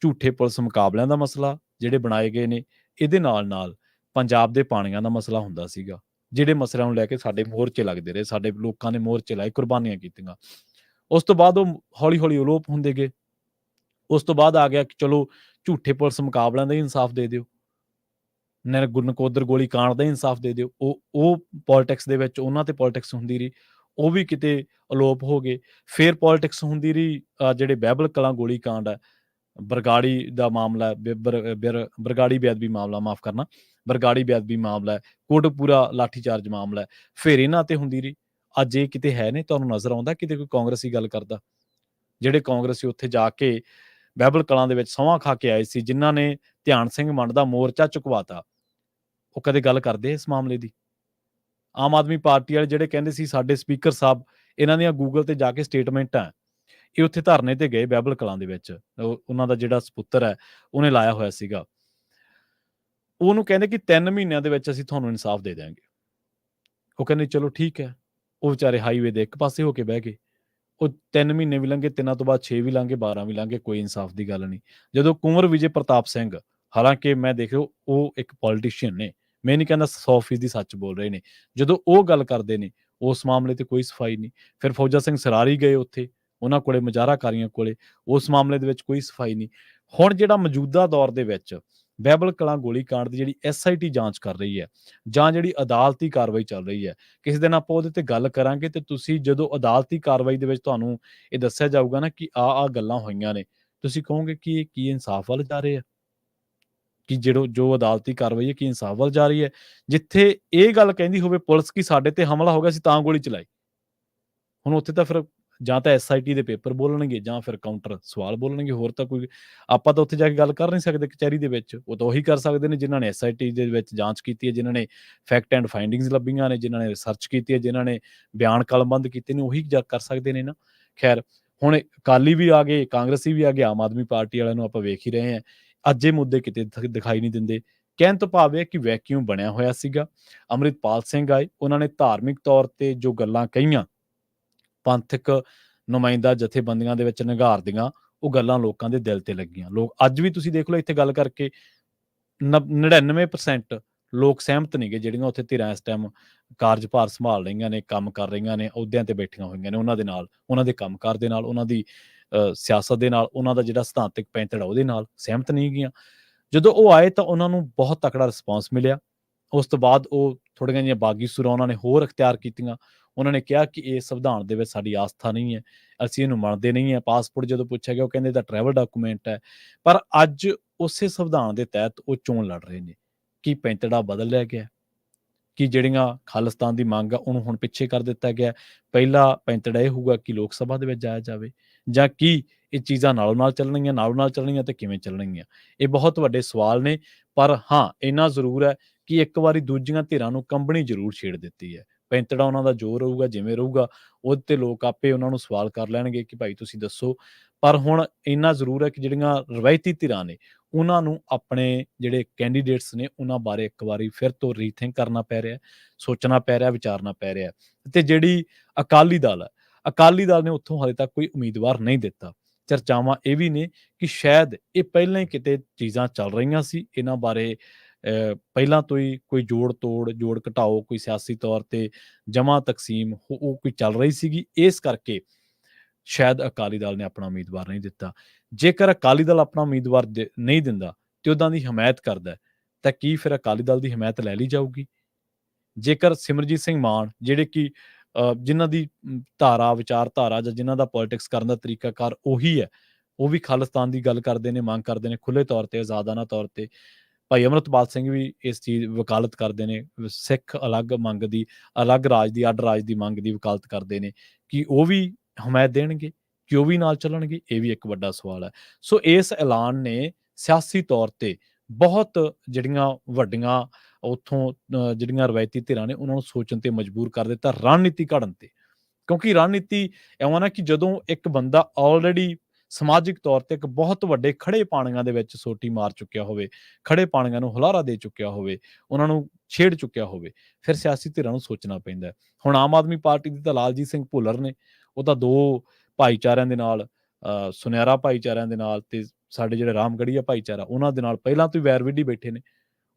ਝੂਠੇ ਪੁਲਿਸ ਮੁਕਾਬਲਿਆਂ ਦਾ ਮਸਲਾ ਜਿਹੜੇ ਬਣਾਏ ਗਏ ਨੇ, ਇਹਦੇ ਨਾਲ-ਨਾਲ ਪੰਜਾਬ ਦੇ ਪਾਣੀਆਂ ਦਾ ਮਸਲਾ ਹੁੰਦਾ ਸੀਗਾ। ਜਿਹੜੇ ਮਸਲਿਆਂ ਨੂੰ ਲੈ ਕੇ ਸਾਡੇ ਮੋਰਚੇ ਲੱਗਦੇ ਰਹੇ, ਸਾਡੇ ਲੋਕਾਂ ਨੇ ਮੋਰਚੇ ਲਾਏ, ਕੁਰਬਾਨੀਆਂ ਕੀਤੀਆਂ। ਉਸ ਤੋਂ ਬਾਅਦ ਉਹ ਹੌਲੀ-ਹੌਲੀ ਅਲੋਪ ਹੁੰਦੇ ਗਏ। ਉਸ ਤੋਂ ਬਾਅਦ ਆ ਗਿਆ ਕਿ ਚਲੋ ਝੂਠੇ ਪੁਲਿਸ ਮੁਕਾਬਲਿਆਂ ਦਾ ਹੀ ਇਨਸਾਫ ਦੇ ਦਿਓ। ਨਕੋਦਰ ਗੋਲੀ ਕਾਂਡ ਦਾ ਇਨਸਾਫ ਦੇ ਦਿਓ। ਉਹ ਪੋਲਿਟਿਕਸ ਦੇ ਵਿੱਚ ਉਹਨਾਂ ਤੇ ਪੋਲਿਟਿਕਸ ਹੁੰਦੀ ਰਹੀ, ਉਹ ਵੀ ਕਿਤੇ ਅਲੋਪ ਹੋ ਗਏ। ਫਿਰ ਪੋਲਿਟਿਕਸ ਹੁੰਦੀ ਰਹੀ, ਜਿਹੜੇ ਬਹਿਬਲ ਕਲਾਂ ਗੋਲੀ ਕਾਂਡ ਹੈ, ਬਰਗਾੜੀ ਦਾ ਮਾਮਲਾ, ਬਰਗਾੜੀ ਬੇਅਦਬੀ ਮਾਮਲਾ, ਮਾਫ਼ ਕਰਨਾ, ਬਰਗਾੜੀ ਬੇਅਦਬੀ ਮਾਮਲਾ ਹੈ, ਕੋਟਕਪੂਰਾ ਲਾਠੀਚਾਰਜ ਮਾਮਲਾ ਹੈ, ਫਿਰ ਇਹਨਾਂ ਤੇ ਹੁੰਦੀ ਰਹੀ। ਅੱਜ ਇਹ ਕਿਤੇ ਹੈ ਨੇ? ਤੁਹਾਨੂੰ ਨਜ਼ਰ ਆਉਂਦਾ ਕਿਤੇ ਕੋਈ ਕਾਂਗਰਸੀ ਗੱਲ ਕਰਦਾ? ਜਿਹੜੇ ਕਾਂਗਰਸੀ ਉੱਥੇ ਜਾ ਕੇ ਬਹਿਬਲ ਕਲਾਂ ਦੇ ਵਿੱਚ ਸਹੁੰਆਂ ਖਾ ਕੇ ਆਏ ਸੀ, ਜਿਨ੍ਹਾਂ ਨੇ ਧਿਆਨ ਸਿੰਘ ਮੰਡ ਦਾ ਮੋਰਚਾ ਚੁਕਵਾਤਾ, ਉਹ ਕਦੇ ਗੱਲ ਕਰਦੇ ਇਸ ਮਾਮਲੇ ਦੀ? ਆਮ ਆਦਮੀ ਪਾਰਟੀ ਵਾਲੇ ਜਿਹੜੇ ਕਹਿੰਦੇ ਸੀ ਸਾਡੇ ਸਪੀਕਰ ਸਾਹਿਬ, ਇਹਨਾਂ ਦੀਆਂ ਗੂਗਲ ਤੇ ਜਾ ਕੇ ਸਟੇਟਮੈਂਟਾਂ, ਇਹ ਉੱਥੇ ਧਰਨੇ ਤੇ ਗਏ ਬਹਿਬਲ ਕਲਾਂ ਦੇ ਵਿੱਚ। ਉਹਨਾਂ ਦਾ ਜਿਹੜਾ ਸਪੁੱਤਰ ਹੈ, ਉਹਨੇ ਲਾਇਆ ਹੋਇਆ ਸੀਗਾ। ਉਹਨੂੰ ਕਹਿੰਦੇ ਕਿ 3 ਮਹੀਨਿਆਂ ਦੇ ਵਿੱਚ ਅਸੀਂ ਤੁਹਾਨੂੰ ਇਨਸਾਫ ਦੇ ਦਿਆਂਗੇ। ਉਹ ਕਹਿੰਦੇ ਚਲੋ ਠੀਕ ਹੈ। ਉਹ ਵਿਚਾਰੇ ਹਾਈਵੇ ਦੇ ਇੱਕ ਪਾਸੇ ਹੋ ਕੇ ਬਹਿ ਗਏ। ਉਹ 3 ਮਹੀਨੇ ਵੀ ਲੰਘੇ, 3 ਤੋਂ ਬਾਅਦ 6 ਵੀ ਲੰਘੇ, 12 ਵੀ ਲੰਘੇ, ਕੋਈ ਇਨਸਾਫ ਦੀ ਗੱਲ ਨਹੀਂ। ਜਦੋਂ ਕੁੰਵਰ ਵਿਜੇ ਪ੍ਰਤਾਪ ਸਿੰਘ, ਹਾਲਾਂਕਿ ਮੈਂ ਦੇਖ ਲਓ ਉਹ ਇੱਕ ਪੋਲੀਟੀਸ਼ੀਅਨ ਨੇ, ਮੈਂ ਨਹੀਂ ਕਹਿੰਦਾ 100% ਸੱਚ ਬੋਲ ਰਹੇ ਨੇ, ਜਦੋਂ ਉਹ ਗੱਲ ਕਰਦੇ ਨੇ ਉਸ ਮਾਮਲੇ ਤੇ ਕੋਈ ਸਫਾਈ ਨਹੀਂ। ਫਿਰ ਫੌਜਾ ਸਿੰਘ ਸਰਾਰੀ ਗਏ ਉੱਥੇ, ਉਹਨਾਂ ਕੋਲੇ ਮੁਜ਼ਾਹਰਾਕਾਰੀਆਂ ਕੋਲੇ, ਉਸ ਮਾਮਲੇ ਦੇ ਵਿੱਚ ਕੋਈ ਸਫਾਈ ਨਹੀਂ। ਹੁਣ ਜਿਹੜਾ ਮੌਜੂਦਾ ਦੌਰ ਦੇ ਵਿੱਚ ਬਹਿਬਲ ਕਲਾਂ ਗੋਲੀਕਾਂਡ ਦੀ ਜਿਹੜੀ SIT ਜਾਂਚ ਕਰ ਰਹੀ ਹੈ, ਜਾਂ ਜਿਹੜੀ ਅਦਾਲਤੀ ਕਾਰਵਾਈ ਚੱਲ ਰਹੀ ਹੈ, ਕਿਸੇ ਦਿਨ ਆਪਾਂ ਉਹਦੇ ਤੇ ਗੱਲ ਕਰਾਂਗੇ। ਤੇ ਤੁਸੀਂ ਜਦੋਂ ਅਦਾਲਤੀ ਕਾਰਵਾਈ ਦੇ ਵਿੱਚ ਤੁਹਾਨੂੰ ਇਹ ਦੱਸਿਆ ਜਾਊਗਾ ਨਾ ਕਿ ਆਹ ਗੱਲਾਂ ਹੋਈਆਂ ਨੇ, ਤੁਸੀਂ ਕਹੋਗੇ ਕਿ ਇਹ ਕੀ ਇਨਸਾਫ ਵੱਲ ਜਾ ਰਹੇ ਆ? ਕਿ ਜੋ ਅਦਾਲਤੀ ਕਾਰਵਾਈ ਹੈ, ਕੀ ਇਨਸਾਫ ਵੱਲ ਜਾ ਰਹੀ ਹੈ? ਜਿੱਥੇ ਇਹ ਗੱਲ ਕਹਿੰਦੀ ਹੋਵੇ ਪੁਲਿਸ ਕਿ ਸਾਡੇ ਤੇ ਹਮਲਾ ਹੋ ਗਿਆ ਸੀ ਤਾਂ ਗੋਲੀ ਚਲਾਈ, ਹੁਣ ਉੱਥੇ ਤਾਂ ਫਿਰ ਜਾਂ ਤਾਂ SIT ਦੇ ਪੇਪਰ ਬੋਲਣਗੇ ਜਾਂ ਫਿਰ ਕਾਊਂਟਰ ਸਵਾਲ ਬੋਲਣਗੇ, ਹੋਰ ਤਾਂ ਕੋਈ ਆਪਾਂ ਤਾਂ ਉੱਥੇ ਜਾ ਕੇ ਗੱਲ ਕਰ ਨਹੀਂ ਸਕਦੇ ਕਚਹਿਰੀ ਦੇ ਵਿੱਚ। ਉਹ ਤਾਂ ਉਹੀ ਕਰ ਸਕਦੇ ਨੇ ਜਿਨ੍ਹਾਂ ਨੇ SIT ਦੇ ਵਿੱਚ ਜਾਂਚ ਕੀਤੀ ਹੈ, ਜਿਨ੍ਹਾਂ ਨੇ ਫੈਕਟ ਐਂਡ ਫਾਈਂਡਿੰਗਸ ਲੱਭੀਆਂ ਨੇ, ਜਿਨ੍ਹਾਂ ਨੇ ਰਿਸਰਚ ਕੀਤੀ ਹੈ, ਜਿਨ੍ਹਾਂ ਨੇ ਬਿਆਨ ਕਲਮਬੰਦ ਕੀਤੇ ਨੇ, ਉਹੀ ਕਰ ਸਕਦੇ ਨੇ ਨਾ। ਖੈਰ, ਹੁਣ ਅਕਾਲੀ ਵੀ ਆ ਗਏ, ਕਾਂਗਰਸੀ ਵੀ ਆ ਗਏ, ਆਮ ਆਦਮੀ ਪਾਰਟੀ ਵਾਲਿਆਂ ਨੂੰ ਆਪਾਂ ਵੇਖ ਹੀ ਰਹੇ ਹਾਂ। ਅੱਜ ਇਹ ਮੁੱਦੇ ਕਿਤੇ ਦਿਖਾਈ ਨਹੀਂ ਦਿੰਦੇ। ਕਹਿਣ ਤੋਂ ਭਾਵ ਇਹ ਹੈ ਕਿ ਵੈਕਿਊਮ ਬਣਿਆ ਹੋਇਆ ਸੀਗਾ। ਅੰਮ੍ਰਿਤਪਾਲ ਸਿੰਘ ਆਏ, ਉਹਨਾਂ ਨੇ ਧਾਰਮਿਕ ਤੌਰ ਤੇ ਜੋ ਗੱਲਾਂ ਕਹੀਆਂ, ਪੰਥਕ ਨੁਮਾਇੰਦਾ ਜਥੇਬੰਦੀਆਂ ਦੇ ਵਿੱਚ ਨਿਘਾਰਦੀਆਂ, ਉਹ ਗੱਲਾਂ ਲੋਕਾਂ ਦੇ ਦਿਲ ਤੇ ਲੱਗੀਆਂ। ਲੋਕ ਅੱਜ ਵੀ ਤੁਸੀਂ ਦੇਖ ਲਓ ਇੱਥੇ ਗੱਲ ਕਰਕੇ 99% ਲੋਕ ਸਹਿਮਤ ਨਹੀਂਗੇ, ਜਿਹੜੀਆਂ ਉੱਥੇ ਧਿਰਾਂ ਇਸ ਟਾਈਮ ਕਾਰਜਭਾਰ ਸੰਭਾਲ ਰਹੀਆਂ ਨੇ, ਕੰਮ ਕਰ ਰਹੀਆਂ ਨੇ, ਅਹੁਦਿਆਂ ਤੇ ਬੈਠੀਆਂ ਹੋਈਆਂ ਨੇ, ਉਹਨਾਂ ਦੇ ਨਾਲ, ਉਹਨਾਂ ਦੇ ਕੰਮਕਾਰ ਦੇ ਨਾਲ, ਉਹਨਾਂ ਦੀ ਸਿਆਸਤ ਦੇ ਨਾਲ, ਉਹਨਾਂ ਦਾ ਜਿਹੜਾ ਸਿਧਾਂਤਕ ਪੈਂਤੜ ਆ ਉਹਦੇ ਨਾਲ ਸਹਿਮਤ ਨਹੀਂ ਹੈਗੀਆਂ। ਜਦੋਂ ਉਹ ਆਏ ਤਾਂ ਉਹਨਾਂ ਨੂੰ ਬਹੁਤ ਤਕੜਾ ਰਿਸਪਾਂਸ ਮਿਲਿਆ। ਉਸ ਤੋਂ ਬਾਅਦ ਉਹ ਥੋੜ੍ਹੀਆਂ ਜਿਹੀਆਂ ਬਾਗੀ ਸੁਰਾਂ ਉਹਨਾਂ ਨੇ ਹੋਰ ਅਖਤਿਆਰ ਕੀਤੀਆਂ। ਉਹਨਾਂ ਨੇ ਕਿਹਾ ਕਿ ਇਹ ਸੰਵਿਧਾਨ ਦੇ ਵਿੱਚ ਸਾਡੀ ਆਸਥਾ ਨਹੀਂ ਹੈ, ਅਸੀਂ ਇਹਨੂੰ ਮੰਨਦੇ ਨਹੀਂ ਹੈ। ਪਾਸਪੋਰਟ ਜਦੋਂ ਪੁੱਛਿਆ ਗਿਆ, ਉਹ ਕਹਿੰਦੇ ਤਾਂ ਟਰੈਵਲ ਡਾਕੂਮੈਂਟ ਹੈ। ਪਰ ਅੱਜ ਉਸੇ ਸੰਵਿਧਾਨ ਦੇ ਤਹਿਤ ਉਹ ਚੋਣ ਲੜ ਰਹੇ ਨੇ। ਕੀ ਪੈਂਤੜਾ ਬਦਲ ਲਿਆ ਗਿਆ? ਕਿ ਜਿਹੜੀਆਂ ਖਾਲਿਸਤਾਨ ਦੀ ਮੰਗ ਆ, ਉਹਨੂੰ ਹੁਣ ਪਿੱਛੇ ਕਰ ਦਿੱਤਾ ਗਿਆ? ਪਹਿਲਾ ਪੈਂਤੜਾ ਇਹ ਹੋਊਗਾ ਕਿ ਲੋਕ ਸਭਾ ਦੇ ਵਿੱਚ ਜਾਇਆ ਜਾਵੇ, ਜਾਂ ਕੀ ਇਹ ਚੀਜ਼ਾਂ ਨਾਲੋਂ ਨਾਲ ਚੱਲਣਗੀਆਂ ਤੇ ਕਿਵੇਂ ਚੱਲਣਗੀਆਂ? ਇਹ ਬਹੁਤ ਵੱਡੇ ਸਵਾਲ ਨੇ। ਪਰ ਹਾਂ, ਇੰਨਾ ਜ਼ਰੂਰ ਹੈ ਕਿ ਇੱਕ ਵਾਰੀ ਦੂਜੀਆਂ ਧਿਰਾਂ ਨੂੰ ਕੰਬਣੀ ਜ਼ਰੂਰ ਛੇੜ ਦਿੱਤੀ ਹੈ। ਪੈਂਤੜਾ ਉਹਨਾਂ ਦਾ ਜੋ ਰਹੂਗਾ, ਜਿਵੇਂ ਰਹੂਗਾ, ਉਹਦੇ ਤੇ ਲੋਕ ਆਪੇ ਉਹਨਾਂ ਨੂੰ ਸਵਾਲ ਕਰ ਲੈਣਗੇ ਕਿ ਭਾਈ ਤੁਸੀਂ ਦੱਸੋ। ਪਰ ਹੁਣ ਇੰਨਾ ਜ਼ਰੂਰ ਹੈ ਕਿ ਜਿਹੜੀਆਂ ਰਵਾਇਤੀ ਧਿਰਾਂ ਨੇ, ਉਹਨਾਂ ਨੂੰ ਆਪਣੇ ਜਿਹੜੇ ਕੈਂਡੀਡੇਟਸ ਨੇ, ਉਹਨਾਂ ਬਾਰੇ ਇੱਕ ਵਾਰੀ ਫਿਰ ਤੋਂ ਰੀਥਿੰਕ ਕਰਨਾ ਪੈ ਰਿਹਾ, ਸੋਚਣਾ ਪੈ ਰਿਹਾ, ਵਿਚਾਰਨਾ ਪੈ ਰਿਹਾ। ਤੇ ਜਿਹੜੀ ਅਕਾਲੀ ਦਲ ਹੈ, ਅਕਾਲੀ ਦਲ ਨੇ ਉੱਥੋਂ ਹਾਲੇ ਤੱਕ ਕੋਈ ਉਮੀਦਵਾਰ ਨਹੀਂ ਦਿੱਤਾ। ਚਰਚਾਵਾਂ ਇਹ ਵੀ ਨੇ ਕਿ ਸ਼ਾਇਦ ਇਹ ਪਹਿਲਾਂ ਹੀ ਕਿਤੇ ਚੀਜ਼ਾਂ ਚੱਲ ਰਹੀਆਂ ਸੀ, ਇਹਨਾਂ ਬਾਰੇ ਪਹਿਲਾਂ ਤੋਂ ਹੀ ਕੋਈ ਜੋੜ-ਤੋੜ, ਜੋੜ-ਘਟਾਓ, ਕੋਈ ਸਿਆਸੀ ਤੌਰ ਤੇ ਜਮ੍ਹਾਂ ਤਕਸੀਮ ਉਹ ਕੋਈ ਚੱਲ ਰਹੀ ਸੀਗੀ। ਇਸ ਕਰਕੇ ਸ਼ਾਇਦ ਅਕਾਲੀ ਦਲ ਨੇ ਆਪਣਾ ਉਮੀਦਵਾਰ ਨਹੀਂ ਦਿੱਤਾ। ਜੇਕਰ ਅਕਾਲੀ ਦਲ ਆਪਣਾ ਉਮੀਦਵਾਰ ਨਹੀਂ ਦਿੰਦਾ ਤੇ ਉਹਨਾਂ ਦੀ ਹਮਾਇਤ ਕਰਦਾ ਹੈ, ਤਾਂ ਕੀ ਫਿਰ ਅਕਾਲੀ ਦਲ ਦੀ ਹਮਾਇਤ ਲੈ ਲਈ ਜਾਊਗੀ? ਜੇਕਰ ਸਿਮਰਜੀਤ ਸਿੰਘ ਮਾਨ, ਜਿਹੜੇ ਕਿ ਜਿਨ੍ਹਾਂ ਦੀ ਵਿਚਾਰਧਾਰਾ ਜਾਂ ਜਿਨ੍ਹਾਂ ਦਾ ਪੋਲਿਟਿਕਸ ਕਰਨ ਦਾ ਤਰੀਕਾਕਾਰ ਉਹੀ ਹੈ, ਉਹ ਵੀ ਖਾਲਿਸਤਾਨ ਦੀ ਗੱਲ ਕਰਦੇ ਨੇ, ਮੰਗ ਕਰਦੇ ਨੇ ਖੁੱਲ੍ਹੇ ਤੌਰ ਤੇ, ਆਜ਼ਾਦਾਨਾ ਤੌਰ ਤੇ। ਭਾਈ ਅੰਮ੍ਰਿਤਪਾਲ ਸਿੰਘ ਵੀ ਇਸ ਚੀਜ਼ ਵਕਾਲਤ ਕਰਦੇ ਨੇ, ਸਿੱਖ ਅਲੱਗ ਮੰਗ ਦੀ, ਅਲੱਗ ਰਾਜ ਦੀ, ਅੱਡ ਰਾਜ ਦੀ ਮੰਗ ਦੀ ਵਕਾਲਤ ਕਰਦੇ ਨੇ। ਕਿ ਉਹ ਵੀ ਹਮਾਇਤ ਦੇਣਗੇ? ਕਿ ਉਹ ਵੀ ਨਾਲ ਚੱਲਣਗੇ? ਇਹ ਵੀ ਇੱਕ ਵੱਡਾ ਸਵਾਲ ਹੈ। ਸੋ ਇਸ ਐਲਾਨ ਨੇ ਸਿਆਸੀ ਤੌਰ ਤੇ ਬਹੁਤ ਜਿਹੜੀਆਂ ਵੱਡੀਆਂ ਉੱਥੋਂ ਜਿਹੜੀਆਂ ਰਵਾਇਤੀ ਧਿਰਾਂ ਨੇ, ਉਹਨਾਂ ਨੂੰ ਸੋਚਣ ਤੇ ਮਜਬੂਰ ਕਰ ਦਿੱਤਾ, ਰਣਨੀਤੀ ਘੜਨ ਤੇ। ਕਿਉਂਕਿ ਰਣਨੀਤੀ ਇਉਂ ਨਾ ਕਿ ਜਦੋਂ ਇੱਕ ਬੰਦਾ ਆਲਰੇਡੀ ਸਮਾਜਿਕ ਤੌਰ ਤੇ ਇੱਕ ਬਹੁਤ ਵੱਡੇ ਖੜੇ ਪਾਣੀਆਂ ਦੇ ਵਿੱਚ ਸੋਟੀ ਮਾਰ ਚੁੱਕਿਆ ਹੋਵੇ, ਖੜੇ ਪਾਣੀਆਂ ਨੂੰ ਹੁਲਾਰਾ ਦੇ ਚੁੱਕਿਆ ਹੋਵੇ, ਉਹਨਾਂ ਨੂੰ ਛੇੜ ਚੁੱਕਿਆ ਹੋਵੇ, ਫਿਰ ਸਿਆਸੀ ਧਿਰਾਂ ਨੂੰ ਸੋਚਣਾ ਪੈਂਦਾ ਹੈ। ਹੁਣ ਆਮ ਆਦਮੀ ਪਾਰਟੀ ਦੀ ਤਾਂ ਲਾਲਜੀਤ ਸਿੰਘ ਭੁੱਲਰ ਨੇ, ਉਹ ਤਾਂ 2 ਭਾਈਚਾਰਿਆਂ ਦੇ ਨਾਲ, ਸੁਨਿਆਰਾ ਭਾਈਚਾਰਿਆਂ ਦੇ ਨਾਲ ਤੇ ਸਾਡੇ ਜਿਹੜੇ ਰਾਮਗੜ੍ਹੀਆ ਭਾਈਚਾਰਾ, ਉਹਨਾਂ ਦੇ ਨਾਲ ਪਹਿਲਾਂ ਤੋਂ ਹੀ ਵੈਰ ਵਿੱਢੀ ਬੈਠੇ ਨੇ।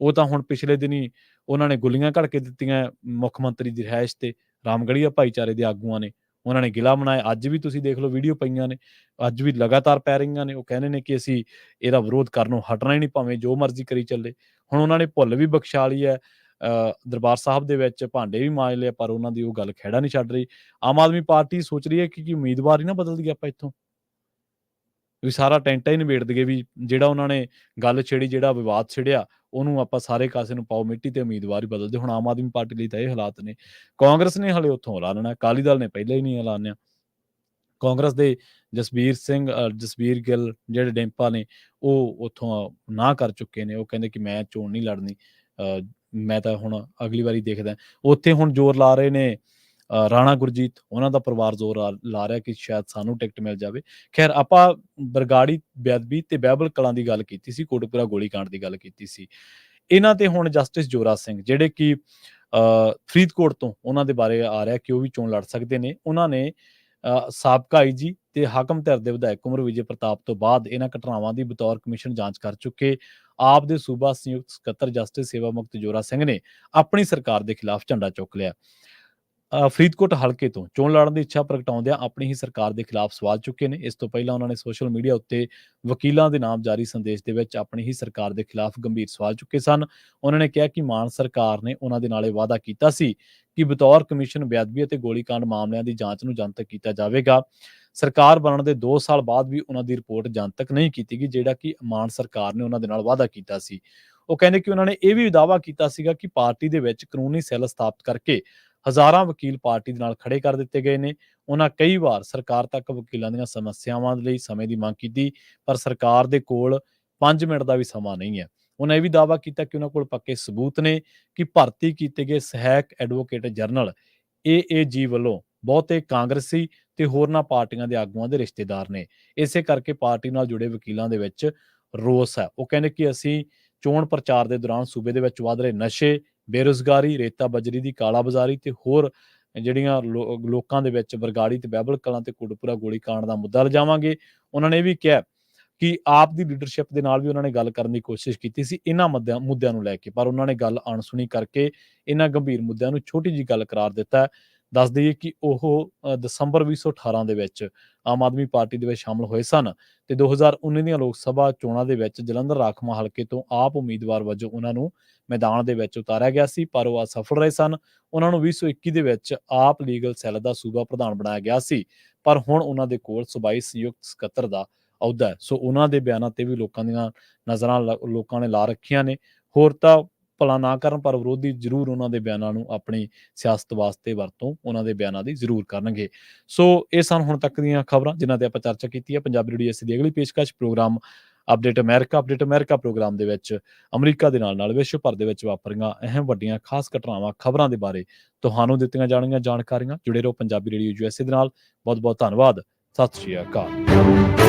ਉਹ ਤਾਂ ਹੁਣ ਪਿਛਲੇ ਦਿਨੀਂ ਉਹਨਾਂ ਨੇ ਗੋਲੀਆਂ ਘੜ ਕੇ ਦਿੱਤੀਆਂ ਮੁੱਖ ਮੰਤਰੀ ਦੀ ਰਿਹਾਇਸ਼ ਤੇ, ਰਾਮਗੜ੍ਹੀਆ ਭਾਈਚਾਰੇ ਦੇ ਆਗੂਆਂ ਨੇ। ਉਹਨਾਂ ਨੇ ਗਿਲਾ ਮਨਾਇਆ। ਅੱਜ ਵੀ ਤੁਸੀਂ ਦੇਖ ਲਓ, ਵੀਡੀਓ ਪਈਆਂ ਨੇ, ਅੱਜ ਵੀ ਲਗਾਤਾਰ ਪੈ ਰਹੀਆਂ ਨੇ। ਉਹ ਕਹਿੰਦੇ ਨੇ ਕਿ ਅਸੀਂ ਇਹਦਾ ਵਿਰੋਧ ਕਰਨੋਂ ਹਟਣਾ ਹੀ ਨਹੀਂ, ਭਾਵੇਂ ਜੋ ਮਰਜ਼ੀ ਕਰੀ ਚੱਲੇ। ਹੁਣ ਉਹਨਾਂ ਨੇ ਭੁੱਲ ਵੀ ਬਖਸ਼ਾ ਲਈ ਹੈ, ਦਰਬਾਰ ਸਾਹਿਬ ਦੇ ਵਿੱਚ ਭਾਂਡੇ ਵੀ ਮਾਂਜ ਲਏ, ਪਰ ਉਹਨਾਂ ਦੀ ਉਹ ਗੱਲ ਖਹਿੜਾ ਨਹੀਂ ਛੱਡ ਰਹੀ। ਆਮ ਆਦਮੀ ਪਾਰਟੀ ਸੋਚ ਰਹੀ ਹੈ ਕਿ ਉਮੀਦਵਾਰ ਹੀ ਨਾ ਬਦਲ ਦਈਏ ਆਪਾਂ ਇੱਥੋਂ, ਵੀ ਸਾਰਾ ਟੈਂਟਾ ਹੀ ਨਿਬੇੜ ਦਈਏ, ਵੀ ਜਿਹੜਾ ਉਹਨਾਂ ਨੇ ਗੱਲ ਛੇੜੀ, ਜਿਹੜਾ ਵਿਵਾਦ ਛਿੜਿਆ, ਉਹਨੂੰ ਆਪਾਂ ਸਾਰੇ ਕਾਸੇ ਨੂੰ ਪਾਓ ਮਿੱਟੀ ਤੇ ਉਮੀਦਵਾਰ ਹੀ ਬਦਲ ਦਿਓ। ਹੁਣ ਆਮ ਆਦਮੀ ਪਾਰਟੀ ਲਈ ਤਾਂ ਇਹ ਹਾਲਾਤ ਨੇ। ਕਾਂਗਰਸ ਨੇ ਹਾਲੇ ਉੱਥੋਂ ਐਲਾਨਣਾ, ਅਕਾਲੀ ਦਲ ਨੇ ਪਹਿਲਾਂ ਹੀ ਨਹੀਂ ਐਲਾਨਿਆ। ਕਾਂਗਰਸ ਦੇ ਜਸਬੀਰ ਗਿੱਲ, ਜਿਹੜੇ ਡਿੰਪਾ ਨੇ, ਉਹ ਉੱਥੋਂ ਨਾਂਹ ਕਰ ਚੁੱਕੇ ਨੇ। ਉਹ ਕਹਿੰਦੇ ਕਿ ਮੈਂ ਚੋਣ ਨਹੀਂ ਲੜਨੀ, ਮੈਂ ਤਾਂ ਹੁਣ ਅਗਲੀ ਵਾਰੀ ਦੇਖਦਾ। ਉੱਥੇ ਹੁਣ ਜ਼ੋਰ ਲਾ ਰਹੇ ਨੇ ਰਾਣਾ ਗੁਰਜੀਤ, ਉਹਨਾਂ ਦਾ ਪਰਿਵਾਰ ਜ਼ੋਰ ਲਾ ਰਿਹਾ ਕਿ ਸ਼ਾਇਦ ਸਾਨੂੰ ਟਿਕਟ ਮਿਲ ਜਾਵੇ। ਖੈਰ, ਆਪਾਂ ਬਰਗਾੜੀ, ਬੇਅਦਬੀ ਤੇ ਬਾਈਬਲ ਕਲਾਂ ਦੀ ਗੱਲ ਕੀਤੀ ਸੀ, ਕੋਟਕਪੂਰਾ ਗੋਲੀਕਾਂਡ ਦੀ ਗੱਲ ਕੀਤੀ ਸੀ। ਇਹਨਾਂ ਤੇ ਹੁਣ ਜਸਟਿਸ ਜੋਰਾ ਸਿੰਘ, ਜਿਹੜੇ ਕਿ ਫਰੀਦਕੋਟ ਤੋਂ, ਉਹਨਾਂ ਦੇ ਬਾਰੇ ਆ ਰਿਹਾ ਕਿ ਉਹ ਵੀ ਚੋਣ ਲੜ ਸਕਦੇ ਨੇ। ਉਹਨਾਂ ਨੇ ਸਾਬਕਾ ਆਈਜੀ ਤੇ ਹਾਕਮ ਧਿਰ ਦੇ ਵਿਧਾਇਕ ਕੁੰਵਰ ਵਿਜੇ ਪ੍ਰਤਾਪ ਤੋਂ ਬਾਅਦ ਇਹਨਾਂ ਘਟਨਾਵਾਂ ਦੀ ਬਤੌਰ ਕਮਿਸ਼ਨ ਜਾਂਚ ਕਰ ਚੁੱਕੇ ਆਪ ਦੇ ਸੂਬਾ ਸੰਯੁਕਤ ਸਕੱਤਰ ਜਸਟਿਸ ਸੇਵਾ ਮੁਕਤ ਜੋਰਾ ਸਿੰਘ ਨੇ ਆਪਣੀ ਸਰਕਾਰ ਦੇ ਖਿਲਾਫ ਝੰਡਾ ਚੁੱਕ ਲਿਆ। ਫਰੀਦਕੋਟ ਹਲਕੇ ਤੋਂ ਚੋਣ ਲੜਨ ਦੀ ਇੱਛਾ ਪ੍ਰਗਟਾਉਂਦਿਆਂ ਆਪਣੀ ਹੀ ਸਰਕਾਰ ਦੇ ਖਿਲਾਫ ਸਵਾਲ ਚੁੱਕੇ ਨੇ। ਇਸ ਤੋਂ ਪਹਿਲਾਂ ਉਹਨਾਂ ਨੇ ਸੋਸ਼ਲ ਮੀਡੀਆ ਉੱਤੇ ਵਕੀਲਾਂ ਦੇ ਨਾਮ ਜਾਰੀ ਸੰਦੇਸ਼ ਦੇ ਵਿੱਚ ਆਪਣੀ ਹੀ ਸਰਕਾਰ ਦੇ ਖਿਲਾਫ ਗੰਭੀਰ ਸਵਾਲ ਚੁੱਕੇ ਸਨ। ਉਹਨਾਂ ਨੇ ਕਿਹਾ ਕਿ ਮਾਨ ਸਰਕਾਰ ਨੇ ਉਹਨਾਂ ਦੇ ਨਾਲ ਇਹ ਵਾਅਦਾ ਕੀਤਾ ਸੀ ਕਿ ਬਤੌਰ ਕਮਿਸ਼ਨ ਬੇਅਦਬੀ ਅਤੇ ਗੋਲੀਕਾਂਡ ਮਾਮਲਿਆਂ ਦੀ ਜਾਂਚ ਨੂੰ ਜਨਤਕ ਕੀਤਾ ਜਾਵੇਗਾ। ਸਰਕਾਰ ਬਣਨ ਦੇ 2 ਸਾਲ ਬਾਅਦ ਵੀ ਉਹਨਾਂ ਦੀ ਰਿਪੋਰਟ ਜਨਤਕ ਨਹੀਂ ਕੀਤੀ ਗਈ, ਜਿਹੜਾ ਕਿ ਮਾਨ ਸਰਕਾਰ ਨੇ ਉਹਨਾਂ ਦੇ ਨਾਲ ਵਾਅਦਾ ਕੀਤਾ ਸੀ। ਉਹ ਕਹਿੰਦੇ ਕਿ ਉਹਨਾਂ ਨੇ ਇਹ ਵੀ ਦਾਅਵਾ ਕੀਤਾ ਸੀਗਾ ਕਿ ਪਾਰਟੀ ਦੇ ਵਿੱਚ ਕਾਨੂੰਨੀ ਸੈੱਲ ਸਥਾਪਿਤ ਕਰਕੇ ਹਜ਼ਾਰਾਂ ਵਕੀਲ ਪਾਰਟੀ ਦੇ ਨਾਲ ਖੜੇ ਕਰ ਦਿੱਤੇ ਗਏ ਨੇ। ਉਹਨਾਂ ਕਈ ਵਾਰ ਸਰਕਾਰ ਤੱਕ ਵਕੀਲਾਂ ਦੀਆਂ ਸਮੱਸਿਆਵਾਂ ਲਈ ਸਮੇਂ ਦੀ ਮੰਗ ਕੀਤੀ, ਪਰ ਸਰਕਾਰ ਦੇ ਕੋਲ 5 ਮਿੰਟ ਦਾ ਵੀ ਸਮਾਂ ਨਹੀਂ ਹੈ। ਉਹਨਾਂ ਇਹ ਵੀ ਦਾਅਵਾ ਕੀਤਾ ਕਿ ਉਹਨਾਂ ਕੋਲ ਪੱਕੇ ਸਬੂਤ ਨੇ ਕਿ ਭਰਤੀ ਕੀਤੇ ਗਏ ਸਹਾਇਕ ਐਡਵੋਕੇਟ ਜਨਰਲ AAG ਵੱਲੋਂ ਬਹੁਤੇ ਕਾਂਗਰਸੀ ਤੇ ਹੋਰਨਾਂ ਪਾਰਟੀਆਂ ਦੇ ਆਗੂਆਂ ਦੇ ਰਿਸ਼ਤੇਦਾਰ ਨੇ। ਇਸੇ ਕਰਕੇ ਪਾਰਟੀ ਨਾਲ ਜੁੜੇ ਵਕੀਲਾਂ ਦੇ ਵਿੱਚ ਰੋਸ ਹੈ। ਉਹ ਕਹਿੰਦੇ ਕਿ ਅਸੀਂ ਚੋਣ ਪ੍ਰਚਾਰ ਦੇ ਦੌਰਾਨ ਸੂਬੇ ਦੇ ਵਿੱਚ ਵੱਧ ਰਹੇ ਨਸ਼ੇ, ਬੇਰੁਜ਼ਗਾਰੀ, ਰੇਤਾ ਬਜਰੀ ਦੀ ਕਾਲਾਬਾਜ਼ਾਰੀ ਤੇ ਹੋਰ ਜਿਹੜੀਆਂ ਲੋਕਾਂ ਦੇ ਵਿੱਚ ਬਰਗਾੜੀ ਤੇ ਬਹਿਬਲ ਕਲਾਂ ਤੇ ਕੋਟਕਪੂਰਾ ਗੋਲੀਕਾਂਡ ਦਾ ਮੁੱਦਾ ਲਿਜਾਵਾਂਗੇ। ਉਹਨਾਂ ਨੇ ਇਹ ਵੀ ਕਿਹਾ ਕਿ ਆਪ ਦੀ ਲੀਡਰਸ਼ਿਪ ਦੇ ਨਾਲ ਵੀ ਉਹਨਾਂ ਨੇ ਗੱਲ ਕਰਨ ਦੀ ਕੋਸ਼ਿਸ਼ ਕੀਤੀ ਸੀ ਇਹਨਾਂ ਮੁੱਦਿਆਂ ਨੂੰ ਲੈ ਕੇ, ਪਰ ਉਹਨਾਂ ਨੇ ਗੱਲ ਅਣਸੁਣੀ ਕਰਕੇ ਇਹਨਾਂ ਗੰਭੀਰ ਮੁੱਦਿਆਂ ਨੂੰ ਛੋਟੀ ਜਿਹੀ ਗੱਲ ਕਰਾਰ ਦਿੱਤਾ। ਦੱਸ ਦਈਏ ਕਿ ਉਹ ਦਸੰਬਰ 2018 ਦੇ ਵਿੱਚ ਆਮ ਆਦਮੀ ਪਾਰਟੀ ਦੇ ਵਿੱਚ ਸ਼ਾਮਲ ਹੋਏ ਸਨ ਤੇ 2019 ਦੀਆਂ ਲੋਕ ਸਭਾ ਚੋਣਾਂ ਦੇ ਵਿੱਚ ਜਲੰਧਰ ਰਾਖਵਾਂ ਹਲਕੇ ਤੋਂ ਆਪ ਉਮੀਦਵਾਰ ਵਜੋਂ ਉਹਨਾਂ ਨੂੰ ਮੈਦਾਨ ਦੇ ਵਿੱਚ ਉਤਾਰਿਆ ਗਿਆ ਸੀ, ਪਰ ਉਹ ਅਸਫਲ ਰਹੇ ਸਨ। ਉਹਨਾਂ ਨੂੰ 2021 ਦੇ ਵਿੱਚ ਆਪ ਲੀਗਲ ਸੈੱਲ ਦਾ ਸੂਬਾ ਪ੍ਰਧਾਨ ਬਣਾਇਆ ਗਿਆ ਸੀ, ਪਰ ਹੁਣ ਉਹਨਾਂ ਦੇ ਕੋਲ ਸੂਬਾਈ ਸੰਯੁਕਤ ਸਕੱਤਰ ਦਾ ਅਹੁਦਾ ਹੈ। ਸੋ ਉਹਨਾਂ ਦੇ ਬਿਆਨਾਂ ਤੇ ਵੀ ਲੋਕਾਂ ਦੀਆਂ ਨਜ਼ਰਾਂ ਲੋਕਾਂ ਨੇ ਲਾ ਰੱਖੀਆਂ ਨੇ। ਹੋਰ ਤਾਂ ਭਲਾ ਨਾ ਕਰਨ, ਪਰ ਵਿਰੋਧੀ ਜ਼ਰੂਰ ਉਹਨਾਂ ਦੇ ਬਿਆਨਾਂ ਨੂੰ ਆਪਣੀ ਸਿਆਸਤ ਵਾਸਤੇ ਵਰਤੋਂ ਉਹਨਾਂ ਦੇ ਬਿਆਨਾਂ ਦੀ ਜ਼ਰੂਰ ਕਰਨਗੇ। ਸੋ ਇਹ ਸਨ ਹੁਣ ਤੱਕ ਦੀਆਂ ਖਬਰਾਂ ਜਿਨ੍ਹਾਂ ਤੇ ਆਪਾਂ ਚਰਚਾ ਕੀਤੀ ਹੈ। ਪੰਜਾਬੀ ਰੇਡੀਓ ਦੀ ਅਗਲੀ ਪੇਸ਼ਕਸ਼ ਪ੍ਰੋਗਰਾਮ ਅਪਡੇਟ ਅਮਰੀਕਾ ਪ੍ਰੋਗਰਾਮ ਦੇ ਵਿੱਚ ਅਮਰੀਕਾ ਦੇ ਨਾਲ ਵਿਸ਼ਵ ਭਰ ਦੇ ਵਿੱਚ ਵਾਪਰੀਆਂ ਅਹਿਮ ਵੱਡੀਆਂ ਖਾਸ ਘਟਨਾਵਾਂ, ਖਬਰਾਂ ਦੇ ਬਾਰੇ ਤੁਹਾਨੂੰ ਦਿੱਤੀਆਂ ਜਾਣਗੀਆਂ ਜਾਣਕਾਰੀਆਂ। ਜੁੜੇ ਰਹੋ ਪੰਜਾਬੀ ਰੇਡੀਓ USA ਦੇ ਨਾਲ। ਬਹੁਤ ਬਹੁਤ ਧੰਨਵਾਦ। ਸਤਿ ਸ਼੍ਰੀ ਅਕਾਲ।